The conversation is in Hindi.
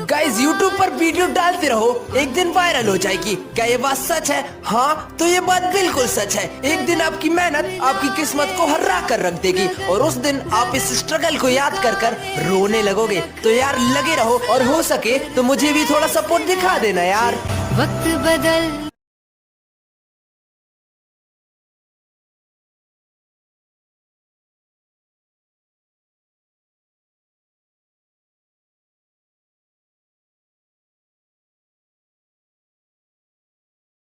गाइस YouTube पर वीडियो डालते रहो, एक दिन वायरल हो जाएगी। क्या ये बात सच है? हाँ तो ये बात बिल्कुल सच है। एक दिन आपकी मेहनत आपकी किस्मत को हर्रा कर रख देगी और उस दिन आप इस स्ट्रगल को याद कर कर रोने लगोगे। तो यार लगे रहो और हो सके तो मुझे भी थोड़ा सपोर्ट दिखा देना यार। वक्त बदल